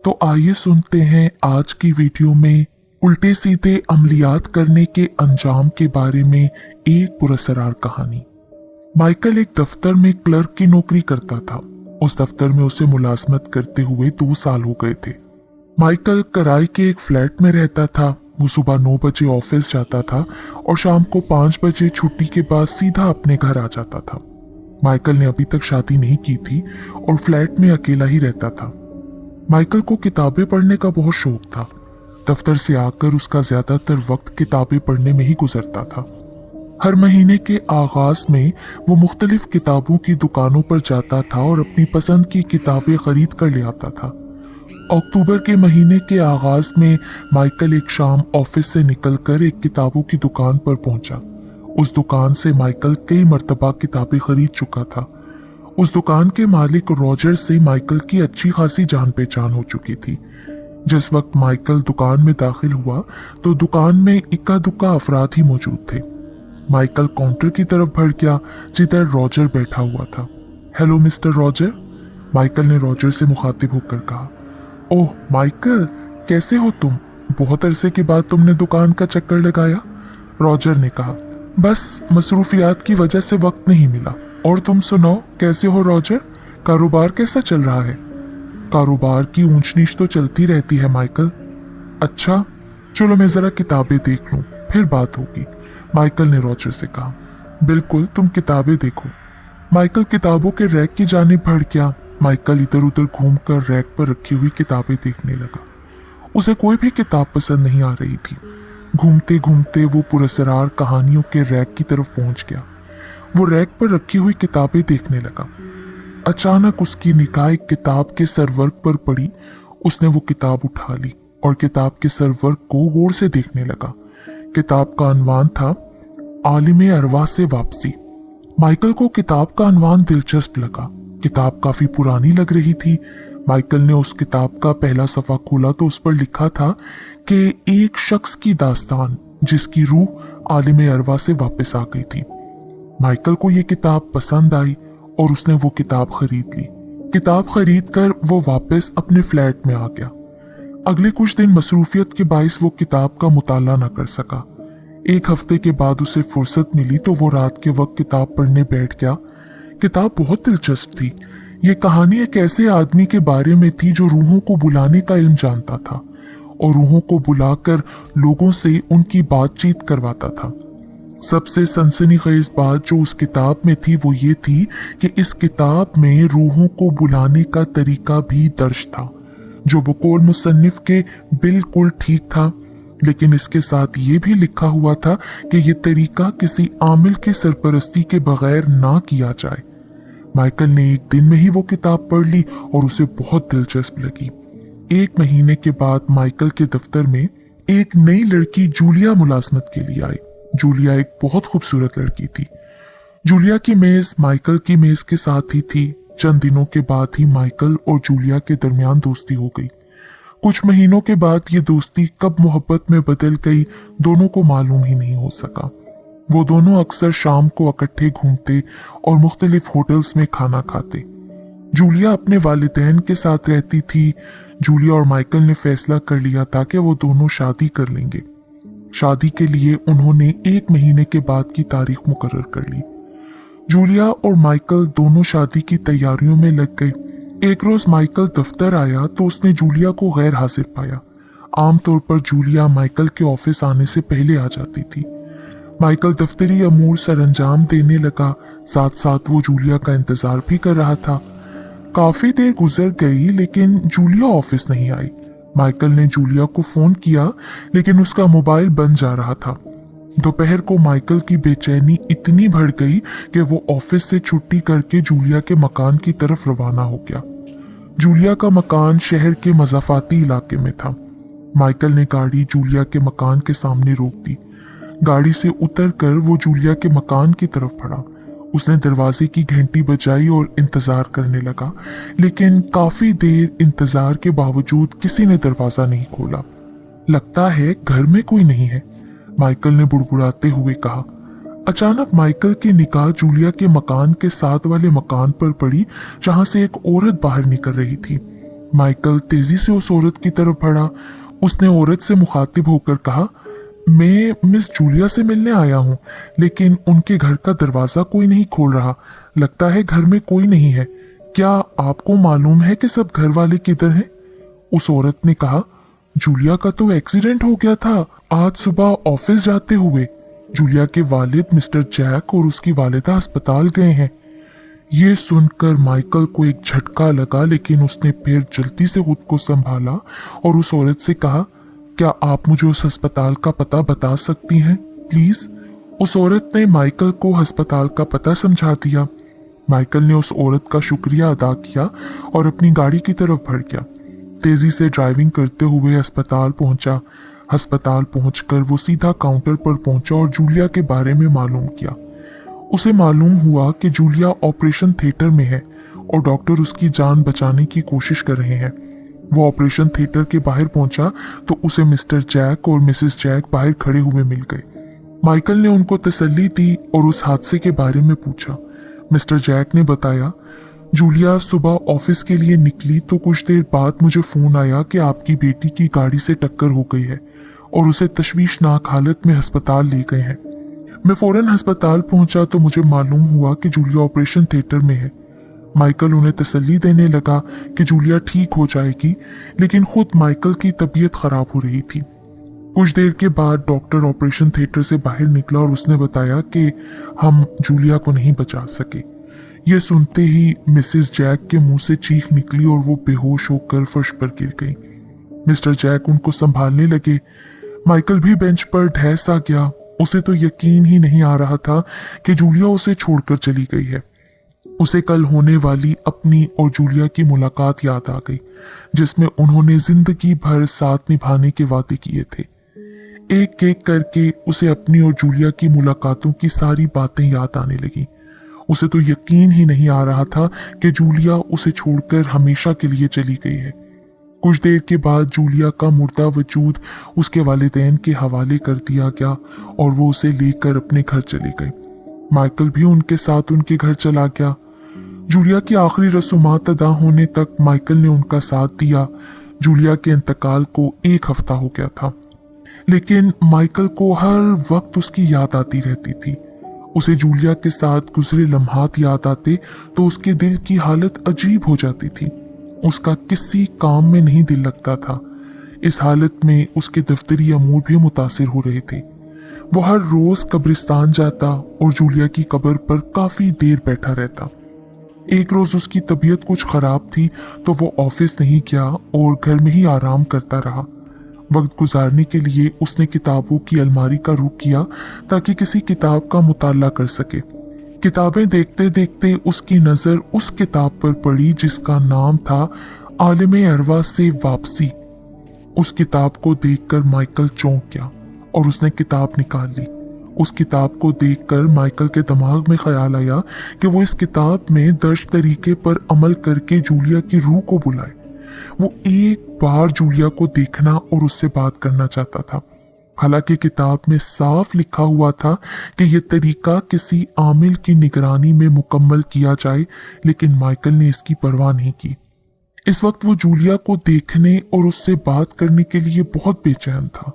तो आइए सुनते हैं आज की वीडियो में उल्टे सीधे अमलियात करने के अंजाम के बारे में एक पुरअसरार कहानी। माइकल एक दफ्तर में क्लर्क की नौकरी करता था। उस दफ्तर में उसे मुलाजमत करते हुए 2 साल हो गए थे। माइकल कराई के एक फ्लैट में रहता था। वो सुबह 9 बजे ऑफिस जाता था और शाम को 5 बजे छुट्टी के बाद सीधा अपने घर आ जाता था। माइकल ने अभी तक शादी नहीं की थी और फ्लैट में अकेला ही रहता था। माइकल को किताबें पढ़ने का बहुत शौक था। दफ्तर से आकर उसका ज्यादातर वक्त किताबें पढ़ने में ही गुजरता था। हर महीने के आगाज में वो मुख्तलिफ किताबों की दुकानों पर जाता था और अपनी पसंद की किताबें खरीद कर ले आता था। अक्टूबर के महीने के आगाज में माइकल एक शाम ऑफिस से निकलकर एक किताबों की दुकान पर पहुंचा। उस दुकान से माइकल कई मर्तबा किताबें खरीद चुका था। उस दुकान के मालिक रॉजर से माइकल की अच्छी खासी जान पहचान हो चुकी थी। जिस वक्त माइकल दुकान में दाखिल हुआ तो दुकान में इक्का दुक्का अफराद ही मौजूद थे। माइकल काउंटर की तरफ बढ़ गया जिधर रॉजर बैठा हुआ था। हेलो मिस्टर रॉजर, माइकल ने रॉजर से मुखातिब होकर कहा। ओह माइकल, कैसे हो तुम? बहुत अरसे के बाद तुमने दुकान का चक्कर लगाया, रॉजर ने कहा। बस मसरूफियात की वजह से वक्त नहीं मिला। और तुम सुनाओ, कैसे हो रॉजर? कारोबार कैसा चल रहा है? कारोबार की ऊंच नीच तो चलती रहती है माइकल। अच्छा, चलो मैं जरा किताबें देख लूं, फिर बात होगी, माइकल ने रॉजर से कहा। बिल्कुल, तुम किताबें देखो। माइकल किताबों के रैक की जानिब बढ़ गया। माइकल इधर उधर घूमकर रैक पर रखी हुई किताबें देखने लगा। उसे कोई भी किताब पसंद नहीं आ रही थी। घूमते घूमते वो पुरअसरार कहानियों के रैक की तरफ पहुंच गया। वो रैक पर रखी हुई किताबें देखने लगा। अचानक उसकी निगाह एक किताब के सरवर्क पर पड़ी। उसने वो किताब उठा ली और किताब के सरवर्क को गौर से देखने लगा। किताब का अनवान था आलिम अरवाह से वापसी। माइकल को किताब का अनवान दिलचस्प लगा। किताब काफी पुरानी लग रही थी। माइकल ने उस किताब का पहला सफ़ा खोला तो उस पर लिखा था कि एक शख्स की दास्तान जिसकी रूह आलिम अरवाह से वापस आ गई थी। माइकल को ये किताब पसंद आई और उसने वो किताब खरीद ली। किताब खरीद कर वो वापस अपने फ्लैट में आ गया। अगले कुछ दिन मसरूफियत के बाइस वो किताब का मुताला न कर सका। 1 हफ्ते के बाद उसे फुर्सत मिली तो वो रात के वक्त किताब पढ़ने बैठ गया। किताब बहुत दिलचस्प थी। ये कहानी एक ऐसे आदमी के बारे में थी जो रूहों को बुलाने का इल्म जानता था और रूहों को बुलाकर लोगों से उनकी बातचीत करवाता था। सबसे सनसनीखेज बात जो उस किताब में थी वो ये थी कि इस किताब में रूहों को बुलाने का तरीका भी दर्ज था, जो बकौल मुसन्निफ के बिल्कुल ठीक था। लेकिन इसके साथ ये भी लिखा हुआ था कि ये तरीका किसी आमिल की सरपरस्ती के बगैर ना किया जाए। माइकल ने एक दिन में ही वो किताब पढ़ ली और उसे बहुत दिलचस्प लगी। 1 महीने के बाद माइकल के दफ्तर में एक नई लड़की जूलिया मुलाजमत के लिए आई। जूलिया एक बहुत खूबसूरत लड़की थी। जूलिया की मेज माइकल की मेज के साथ ही थी। चंद दिनों के बाद ही माइकल और जूलिया के दरमियान दोस्ती हो गई। कुछ महीनों के बाद ये दोस्ती कब मोहब्बत में बदल गई, दोनों को मालूम ही नहीं हो सका। वो दोनों अक्सर शाम को इकट्ठे घूमते और मुख्तलिफ होटल्स में खाना खाते। जूलिया अपने वालिदैन के साथ रहती थी। जूलिया और माइकल ने फैसला कर लिया था कि वो दोनों शादी कर लेंगे। शादी के लिए उन्होंने 1 महीने के बाद की तारीख मुकर्रर कर ली। जूलिया और माइकल दोनों शादी की तैयारियों में लग गए। एक रोज माइकल दफ्तर आया तो उसने जूलिया को गैर हाजिर पाया। आमतौर पर जूलिया माइकल के ऑफिस आने से पहले आ जाती थी। माइकल दफ्तरी अमूर सरंजाम देने लगा, साथ साथ वो जूलिया का इंतजार भी कर रहा था। काफी देर गुजर गई लेकिन जूलिया ऑफिस नहीं आई। माइकल ने जूलिया को फोन किया लेकिन उसका मोबाइल बंद जा रहा था। दोपहर को माइकल की बेचैनी इतनी बढ़ गई कि वो ऑफिस से छुट्टी करके जूलिया के मकान की तरफ रवाना हो गया। जूलिया का मकान शहर के मज़ाफाती इलाके में था। माइकल ने गाड़ी जूलिया के मकान के सामने रोक दी। गाड़ी से उतरकर वो जूलिया के मकान की तरफ बढ़ा। उसने दरवाजे की घंटी बजाई और इंतजार करने लगा, लेकिन काफी देर इंतजार के बावजूद किसी ने दरवाजा नहीं खोला। लगता है घर में कोई नहीं है, माइकल ने बुड़बुड़ाते हुए कहा। अचानक माइकल की निगाह जूलिया के मकान के साथ वाले मकान पर पड़ी, जहां से एक औरत बाहर निकल रही थी। माइकल तेजी से उस औरत की तरफ बढ़ा। उसने औरत से मुखातिब होकर कहा, मैं मिस जूलिया से मिलने आया हूँ, लेकिन उनके घर का दरवाजा कोई नहीं खोल रहा। लगता है घर में कोई नहीं है। क्या आपको मालूम है कि सब घर वाले किधर हैं? उस औरत ने कहा, जूलिया का तो एक्सीडेंट हो गया था आज सुबह ऑफिस जाते हुए। जूलिया के वालिद मिस्टर जैक और उसकी वालिदा अस्पताल गए हैं। ये सुनकर माइकल को एक झटका लगा, लेकिन उसने फिर जल्दी से खुद को संभाला और उस औरत से कहा, क्या आप मुझे उस अस्पताल का पता बता सकती हैं प्लीज? उस औरत ने माइकल को अस्पताल का पता समझा दिया। माइकल ने उस औरत का शुक्रिया अदा किया और अपनी गाड़ी की तरफ बढ़ गया। तेजी से ड्राइविंग करते हुए अस्पताल पहुंचा। अस्पताल पहुंचकर वो सीधा काउंटर पर पहुंचा और जूलिया के बारे में मालूम किया। उसे मालूम हुआ कि जूलिया ऑपरेशन थिएटर में है और डॉक्टर उसकी जान बचाने की कोशिश कर रहे हैं। वो ऑपरेशन थिएटर के बाहर पहुंचा तो उसे मिस्टर जैक और मिसेस जैक बाहर खड़े हुए मिल गए। माइकल ने उनको तसल्ली दी और उस हादसे के बारे में पूछा। मिस्टर जैक ने बताया, जूलिया सुबह ऑफिस के लिए निकली तो कुछ देर बाद मुझे फोन आया कि आपकी बेटी की गाड़ी से टक्कर हो गई है और उसे तशवीशनाक हालत में अस्पताल ले गए हैं। मैं फौरन अस्पताल पहुंचा तो मुझे मालूम हुआ कि जूलिया ऑपरेशन थिएटर में है। माइकल उन्हें तसल्ली देने लगा कि जूलिया ठीक हो जाएगी, लेकिन खुद माइकल की तबीयत खराब हो रही थी। कुछ देर के बाद डॉक्टर ऑपरेशन थिएटर से बाहर निकला और उसने बताया कि हम जूलिया को नहीं बचा सके। ये सुनते ही मिसेस जैक के मुंह से चीख निकली और वो बेहोश होकर फर्श पर गिर गई। मिस्टर जैक उनको संभालने लगे। माइकल भी बेंच पर ढह सा गया। उसे तो यकीन ही नहीं आ रहा था कि जूलिया उसे छोड़कर चली गई है। उसे कल होने वाली अपनी और जूलिया की मुलाकात याद आ गई, जिसमें उन्होंने जिंदगी भर साथ निभाने के वादे किए थे। एक एक करके उसे अपनी और जूलिया की मुलाकातों की सारी बातें याद आने लगी। उसे तो यकीन ही नहीं आ रहा था कि जूलिया उसे छोड़कर हमेशा के लिए चली गई है। कुछ देर के बाद जूलिया का मुर्दा वजूद उसके वालिदैन के हवाले कर दिया गया और वो उसे लेकर अपने घर चले गए। माइकल भी उनके साथ उनके घर चला गया। जूलिया की आखिरी रसूमात अदा होने तक माइकल ने उनका साथ दिया। जूलिया के इंतकाल को 1 हफ्ता हो गया था, लेकिन माइकल को हर वक्त उसकी याद आती रहती थी। उसे जूलिया के साथ गुजरे लम्हात याद आते तो उसके दिल की हालत अजीब हो जाती थी। उसका किसी काम में नहीं दिल लगता था। इस हालत में उसके दफ्तरी अमूर भी मुतासिर हो रहे थे। वो हर रोज कब्रिस्तान जाता और जूलिया की कब्र पर काफी देर बैठा रहता। एक रोज उसकी तबीयत कुछ खराब थी तो वो ऑफिस नहीं गया और घर में ही आराम करता रहा। वक्त गुजारने के लिए उसने किताबों की अलमारी का रुख किया ताकि किसी किताब का मुताला कर सके। किताबें देखते देखते उसकी नजर उस किताब पर पड़ी जिसका नाम था आलिम अरवा से वापसी। उस किताब को देखकर माइकल चौंक गया और उसने किताब निकाल ली। उस किताब को देखकर माइकल के दिमाग में ख्याल आया कि वो इस किताब में दर्ज तरीके पर अमल करके जूलिया की रूह को बुलाए। वो एक बार जूलिया को देखना और उससे बात करना चाहता था। हालांकि किताब में साफ लिखा हुआ था कि यह तरीका किसी आमिल की निगरानी में मुकम्मल किया जाए, लेकिन माइकल ने इसकी परवाह नहीं की। इस वक्त वो जूलिया को देखने और उससे बात करने के लिए बहुत बेचैन था।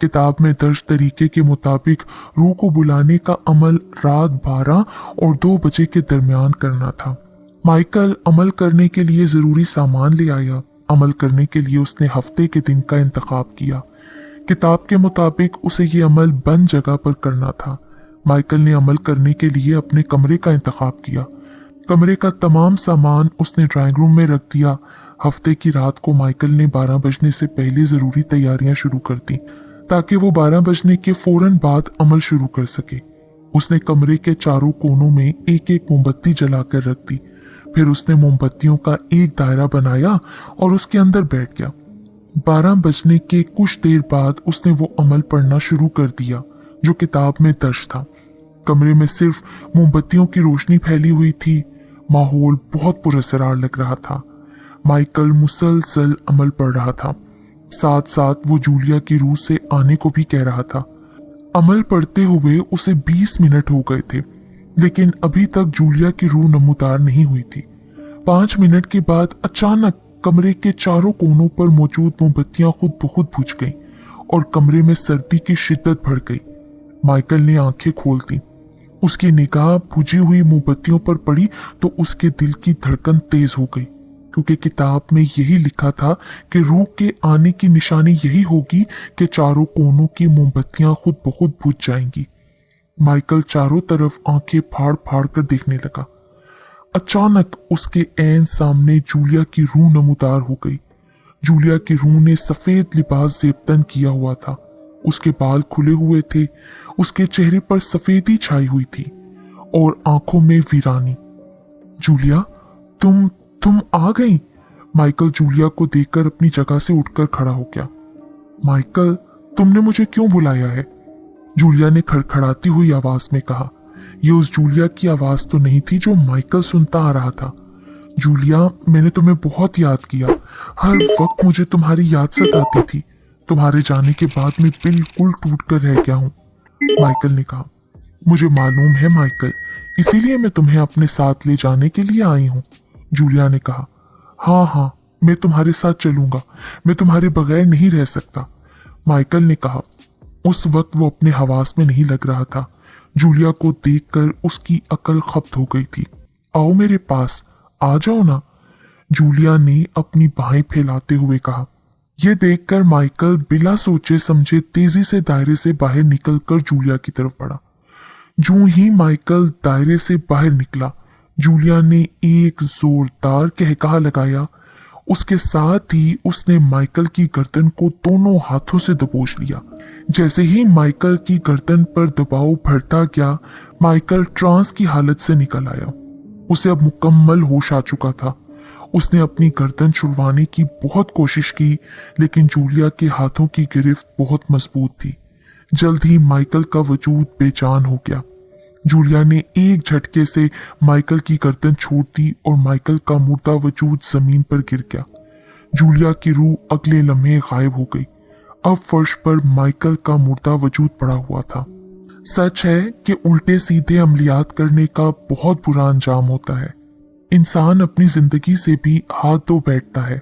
किताब में दर्ज तरीके के मुताबिक रूह को बुलाने का अमल रात 12 और 2 बजे के दरमियान करना था। माइकल अमल करने के लिए जरूरी सामान ले आया। अमल करने के लिए उसने हफ्ते के दिन का इंतखाब किया। किताब के मुताबिक उसे ये अमल बंद जगह पर करना था। माइकल ने अमल करने के लिए अपने कमरे का इंतखाब किया। कमरे का तमाम सामान उसने ड्राइंग रूम में रख दिया। हफ्ते की रात को माइकल ने 12 बजने से पहले जरूरी तैयारियां शुरू कर दी ताकि वो 12 बजने के फौरन बाद अमल शुरू कर सके। उसने कमरे के चारों कोनों में एक एक मोमबत्ती जलाकर रख दी। फिर उसने मोमबत्तियों का एक दायरा बनाया और उसके अंदर बैठ गया। 12 बजने के कुछ देर बाद उसने वो अमल पढ़ना शुरू कर दिया जो किताब में दर्ज था। कमरे में सिर्फ मोमबत्तियों की रोशनी फैली हुई थी। माहौल बहुत पुरअसरार लग रहा था। माइकल मुसलसल अमल पढ़ रहा था, साथ साथ वो जूलिया की रूह से आने को भी कह रहा था। अमल पढ़ते हुए उसे 20 मिनट हो गए थे, लेकिन अभी तक जूलिया की रूह नमूदार नहीं हुई थी। 5 मिनट के बाद अचानक कमरे के चारों कोनों पर मौजूद मोमबत्तियां खुद ब खुद बुझ गईं और कमरे में सर्दी की शिद्दत बढ़ गई। माइकल ने आंखें खोल दी। उसकी निगाह बुझी हुई मोमबत्तियों पर पड़ी तो उसके दिल की धड़कन तेज हो गई, क्योंकि किताब में यही लिखा था कि रूह के आने की निशानी यही होगी कि चारों कोनों की मोमबत्तियां खुद ब खुद बुझ जाएंगी। माइकल चारों तरफ आंखें फाड़ फाड़ कर देखने लगा। अचानक उसके ऐन सामने जूलिया की रूह नमूदार हो गई। जूलिया की रूह ने सफेद लिबास जेबतन किया हुआ था। उसके बाल खुले हुए थे, उसके चेहरे पर सफेदी छाई हुई थी और आंखों में वीरानी। जूलिया, तुम आ गई। माइकल जूलिया को देखकर अपनी जगह से उठकर खड़ा हो गया। माइकल, तुमने मुझे क्यों बुलाया है? जूलिया ने खड़खड़ाती हुई आवाज में कहा। यह उस जूलिया की आवाज तो नहीं थी जो माइकल सुनता आ रहा था। जूलिया, मैंने तुम्हें बहुत याद किया। हर वक्त मुझे तुम्हारी याद सताती थी। तुम्हारे जाने के बाद मैं बिल्कुल टूट कर रह गया हूं। माइकल ने कहा। मुझे मालूम है माइकल, इसीलिए मैं तुम्हें अपने साथ ले जाने के लिए आई हूं। जूलिया ने कहा। हाँ, मैं तुम्हारे साथ चलूंगा। मैं तुम्हारे बगैर नहीं रह सकता, माइकल ने कहा। उस वक्त वो अपने हवास में नहीं लग रहा था। जूलिया को देखकर उसकी अकल खप्त हो गई थी। आओ मेरे पास, आ जाओ ना, जूलिया ने अपनी बाहें फैलाते हुए कहा। यह देखकर माइकल बिना सोचे समझे तेजी से दायरे से बाहर निकलकर जूलिया की तरफ बढ़ा। जूं ही माइकल दायरे से बाहर निकला, जूलिया ने एक जोरदार कहकहा लगाया। उसके साथ ही उसने माइकल की गर्दन को दोनों हाथों से दबोच लिया। जैसे ही माइकल की गर्दन पर दबाव बढ़ता गया, माइकल ट्रांस की हालत से निकल आया। उसे अब मुकम्मल होश आ चुका था। उसने अपनी गर्दन छुड़वाने की बहुत कोशिश की, लेकिन जूलिया के हाथों की गिरफ्त बहुत मजबूत थी। जल्द ही माइकल का वजूद बेजान हो गया। जूलिया ने एक झटके से माइकल की गर्दन छोड़ दी और माइकल का मुर्दा वजूद जमीन पर गिर गया। जूलिया की रूह अगले लम्हे गायब हो गई। अब फर्श पर माइकल का मुर्दा वजूद पड़ा हुआ था। सच है कि उल्टे सीधे अमलियात करने का बहुत बुरा अंजाम होता है। इंसान अपनी जिंदगी से भी हाथ धो बैठता है।